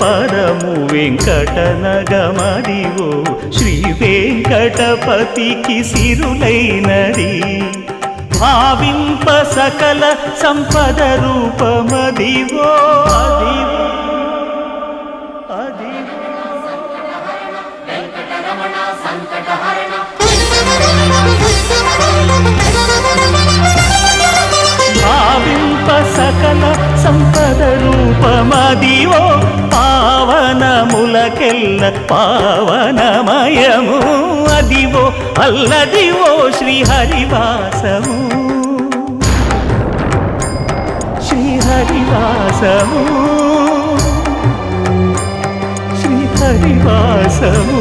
పరము వెంకటనగమదివో శ్రీ వెంకటపతికి సిరులైనది భావింప సకల సంపద రూపమదివో అదివో భావింప సకల సంపద రూపమదివో పావనములకెల్ల పావనమయము అదివో అల్లదివో శ్రీహరివాసము శ్రీహరివాసము శ్రీహరివాసము